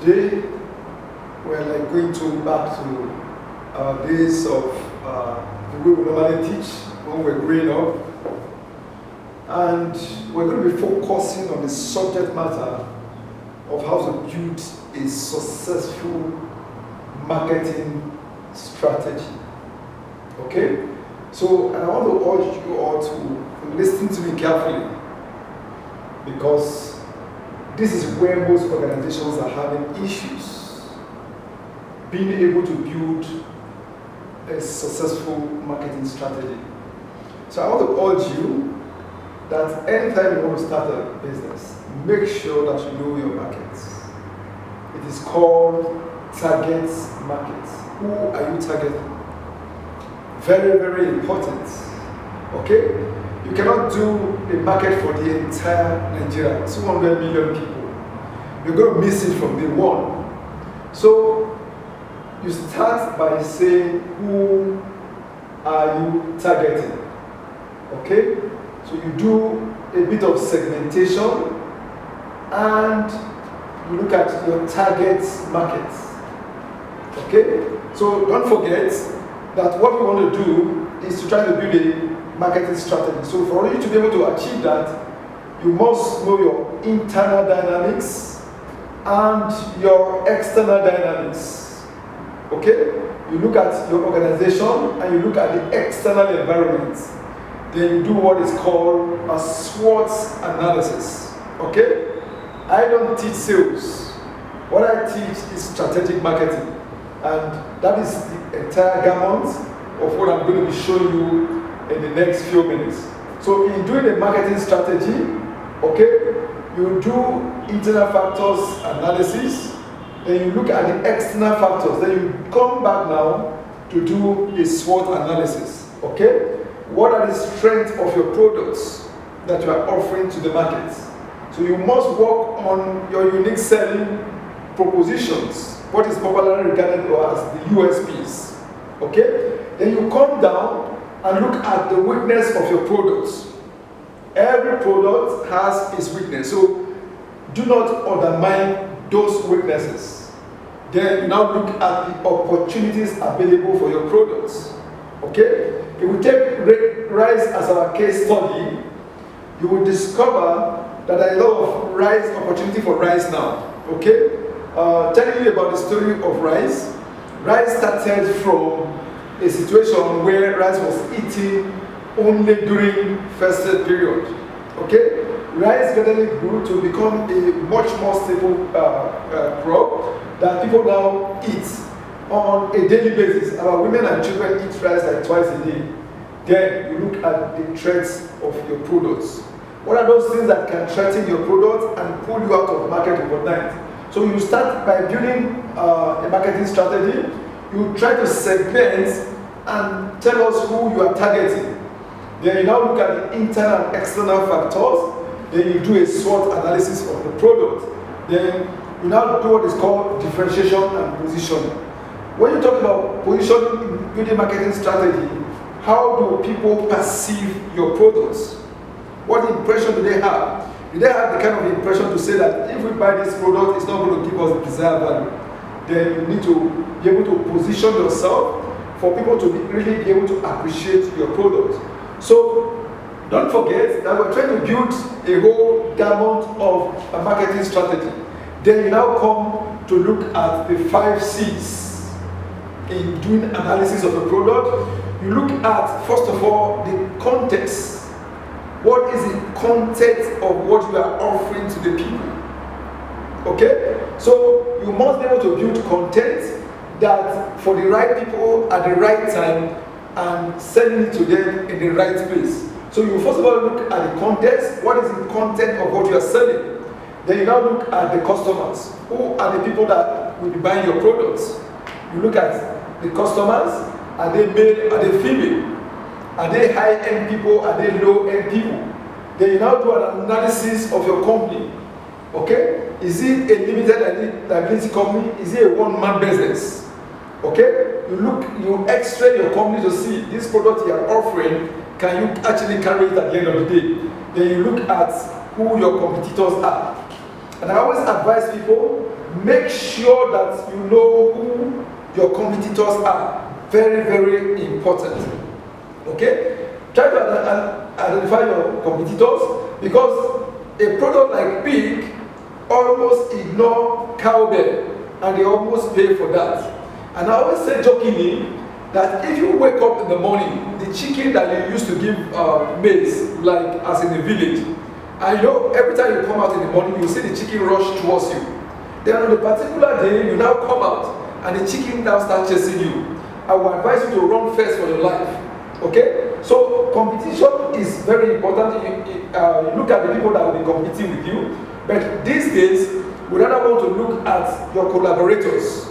Today, we're like going back to our days of the way we normally teach when we're growing up. And we're going to be focusing on the subject matter of how to build a successful marketing strategy. Okay? So, and I want to urge you all to listen to me carefully, because this is where most organizations are having issues, being able to build a successful marketing strategy. So I want to urge you that anytime you want to start a business, make sure that you know your markets. It is called target markets. Who are you targeting? Very, very important. Okay? You cannot do a market for the entire Nigeria, 200 million people. You're going to miss it from day one. So you start by saying, who are you targeting? Okay? So you do a bit of segmentation and you look at your target markets. Okay? So don't forget that what we want to do is to try to build a marketing strategy. So for you to be able to achieve that, you must know your internal dynamics and your external dynamics. Okay? You look at your organization and you look at the external environment. Then you do what is called a SWOT analysis. Okay? I don't teach sales. What I teach is strategic marketing. And that is the entire gamut of what I'm going to be showing you in the next few minutes. So in doing a marketing strategy, okay, you do internal factors analysis, then you look at the external factors, then you come back now to do a SWOT analysis. Okay? What are the strengths of your products that you are offering to the market? So you must work on your unique selling propositions, what is popularly regarded as the USPs. Okay? Then you come down and look at the weakness of your products. Every product has its weakness, so do not undermine those weaknesses. Then you now look at the opportunities available for your products. Okay? If we take rice as our case study, you will discover that there are a lot of rice opportunity for rice now. Okay? Telling you about the story of rice. Rice started from a situation where rice was eaten only during festive period. Okay? Rice gradually grew to become a much more stable crop that people now eat on a daily basis. Our women and children eat rice like twice a day. Then you look at the threats of your products. What are those things that can threaten your product and pull you out of market overnight? So you start by building a marketing strategy. You try to segment and tell us who you are targeting. Then you now look at the internal and external factors. Then you do a SWOT analysis of the product. Then you now do what is called differentiation and positioning. When you talk about positioning in building marketing strategy, how do people perceive your products? What impression do they have? Do they have the kind of impression to say that if we buy this product, it's not going to give us the desired value? Then you need to be able to position yourself for people to really be able to appreciate your product. So don't forget that we're trying to build a whole gamut of a marketing strategy. Then you now come to look at the 5 C's in doing analysis of a product. You look at, first of all, the context. What is the content of what you are offering to the people? Okay? So you must be able to build content that for the right people at the right time and sending it to them in the right place. So you first of all look at the context. What is the content of what you are selling? Then you now look at the customers. Who are the people that will be buying your products? You look at the customers. Are they male? Are they female? Are they high-end people? Are they low-end people? Then you now do an analysis of your company. Okay? Is it a limited liability company? Is it a one-man business? Okay? You x-ray your company to see this product you are offering, can you actually carry it at the end of the day? Then you look at who your competitors are. And I always advise people make sure that you know who your competitors are. Very, very important. Okay? Try to identify your competitors, because a product like pig almost ignore cowbell, and they almost pay for that. And I always say jokingly that if you wake up in the morning, the chicken that you used to give maize, like as in the village, and every time you come out in the morning, you see the chicken rush towards you. Then on a particular day, you now come out, and the chicken now starts chasing you. I will advise you to run first for your life. Okay? So competition is very important. You look at the people that will be competing with you. But these days, we rather want to look at your collaborators.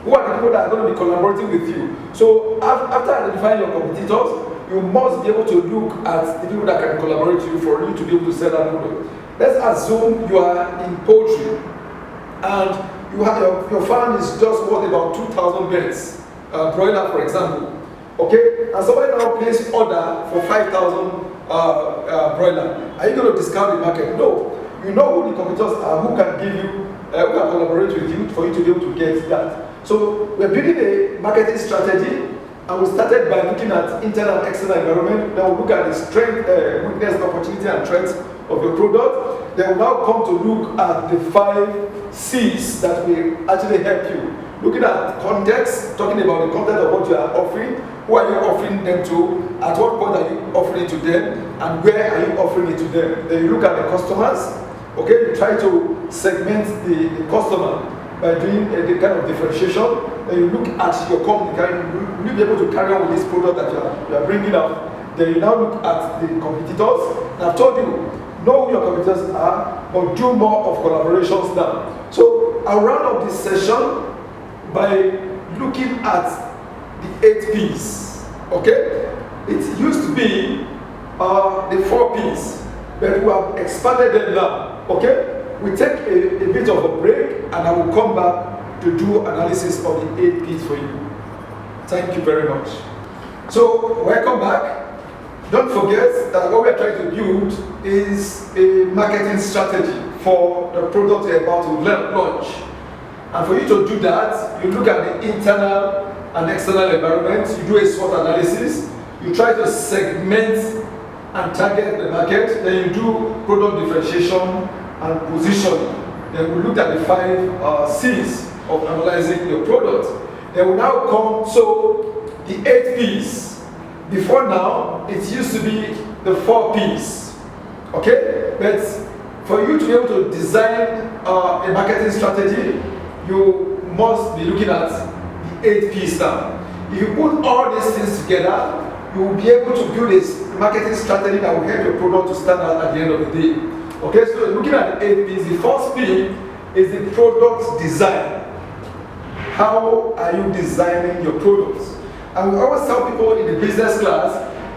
Who are the people that are going to be collaborating with you? So after identifying your competitors, you must be able to look at the people that can collaborate with you for you to be able to sell that product. Let's assume you are in poultry, and you have your farm is just worth about 2,000 birds, broiler for example. Okay, and somebody now places order for 5,000 broiler. Are you going to discount the market? No. You know who the competitors are, who can give you, who can collaborate with you for you to be able to get that. So we're building a marketing strategy, and we started by looking at internal and external environment. Then we'll look at the strength, weakness, opportunity, and threats of your product. Then we'll now come to look at the 5 C's that will actually help you. Looking at context, talking about the content of what you are offering, who are you offering them to, at what point are you offering it to them, and where are you offering it to them. Then you look at the customers. Okay, you try to segment the customer by doing the kind of differentiation. Then you look at your company. Will you be able to carry on with this product that you are bringing out? Then you now look at the competitors. And I've told you, know who your competitors are, but do more of collaborations now. So I'll round up this session by looking at the 8 P's. Okay? It used to be the 4 P's, but we have expanded them now. Okay? We take a bit of a break, and I will come back to do analysis of the 8 P's for you. Thank you very much. So, welcome back. Don't forget that what we are trying to build is a marketing strategy for the product you're about to launch. And for you to do that, you look at the internal and external environment, you do a SWOT analysis, you try to segment and target the market, then you do product differentiation and positioning. Then we looked at the 5 C's of analyzing your product. Then we now come, so the 8 P's. Before now, it used to be the 4 P's. Okay? But for you to be able to design a marketing strategy, you must be looking at the 8 P's now. If you put all these things together, you will be able to build a marketing strategy that will help your product to stand out at the end of the day. Okay, so looking at the 8 P's, the first P is the product design. How are you designing your products? And we always tell people in the business class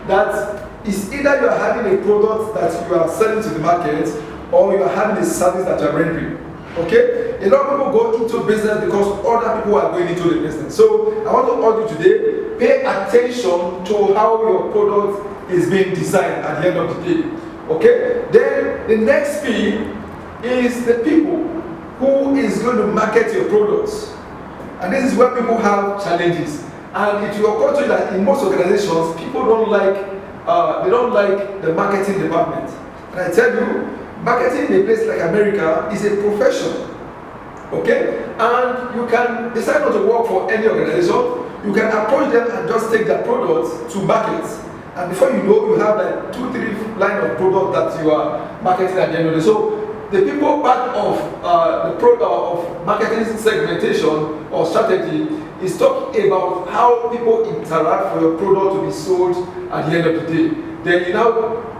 that it's either you are having a product that you are selling to the market, or you are having a service that you are rendering. Okay? A lot of people go into business because other people are going into the business. So I want to urge you today, pay attention to how your product is being designed at the end of the day. Okay? Then the next P is the people who is going to market your products. And this is where people have challenges. And it will occur to you that in most organizations, people don't like the marketing department. And I tell you, marketing in a place like America is a profession. Okay? And you can decide not to work for any organization. You can approach them and just take their products to market. And before you know, you have like 2-3 line of product that you are marketing at the end of the day. So the people part of of marketing segmentation or strategy is talking about how people interact for your product to be sold at the end of the day. Then you now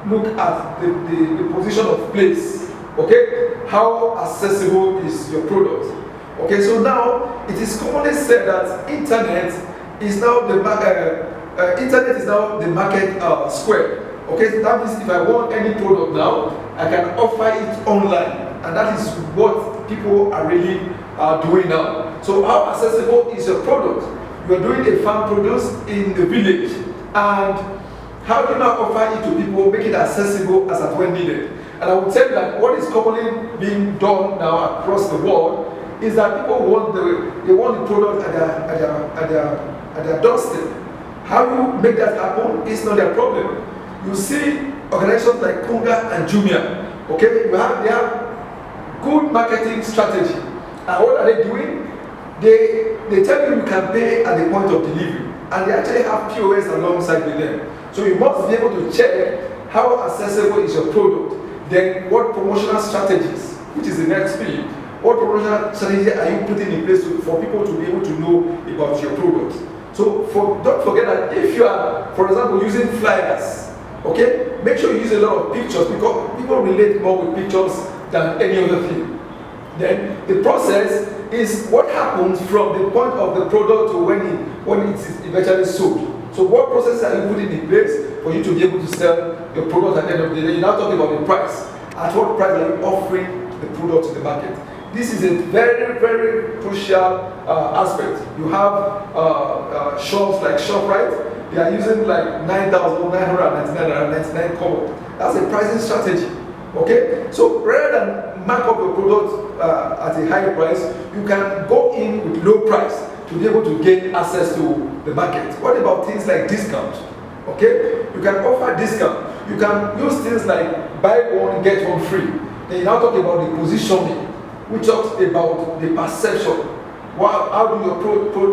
look at the position of place. Okay, how accessible is your product? Okay, so now it is commonly said that internet is now the market square. Okay, so that means if I want any product now, I can offer it online, and that is what people are really doing now. So how accessible is your product? You are doing a farm produce in the village, and how do you now offer it to people, make it accessible as at when needed? And I will tell you that what is commonly being done now across the world is that people want the product at their doorstep. How you make that happen is not their problem. You see organizations like Kunga and Jumia, okay, they have good marketing strategy. And what are they doing? They tell you can pay at the point of delivery, and they actually have POS alongside with them. So you must be able to check how accessible is your product. Then what promotional strategies, which is the next P, what promotional strategy are you putting in place for people to be able to know about your product? So don't forget that if you are, for example, using flyers, okay, make sure you use a lot of pictures because people relate more with pictures than any other thing. Then the process is what happens from the point of the product to when it is eventually sold. So what process are you putting in place for you to be able to sell your product at the end of the day? You're now talking about the price. At what price are you offering the product to the market? This is a very, very crucial aspect. You have shops like ShopRite. They are using like 9,999 cover. That's a pricing strategy. Okay? So rather than mark up your product at a high price, you can go in with low price to be able to gain access to the market. What about things like discount? Okay? You can offer discount. You can use things like buy one, get one free. Then you now talk about the positioning. We talked about the perception. How do your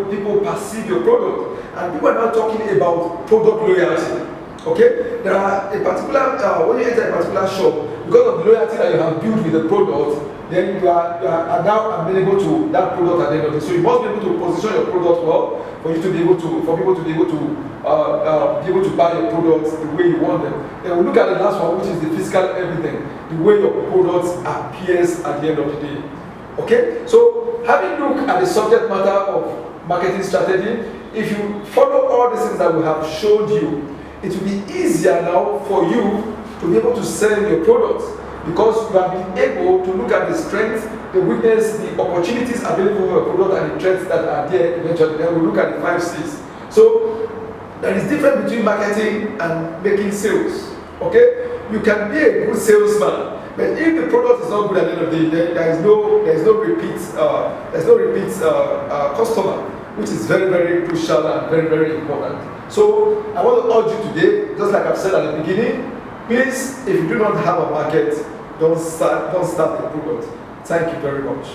people perceive your product? And people are now talking about product loyalty. Okay? There are a particular, when you enter a particular shop, because of the loyalty that you have built with the product, then you are now amenable to that product at the end of the day. So you must be able to position your product well for you to be able to, for people to be able to buy your products the way you want them. Then we'll look at the last one, which is the physical everything, the way your products appears at the end of the day. Okay? So having looked at the subject matter of marketing strategy, if you follow all the things that we have showed you, it will be easier now for you to be able to sell your products because you have been able to look at the strengths, the weakness, the opportunities available for your product and the threats that are there eventually. Then we'll look at the 5 C's. So there is difference between marketing and making sales. Okay? You can be a good salesman, but if the product is not good at the end of the day, there is no repeat customer, which is very, very crucial and very, very important. So I want to urge you today, just like I've said at the beginning, please, if you do not have a market, don't start the product. Thank you very much.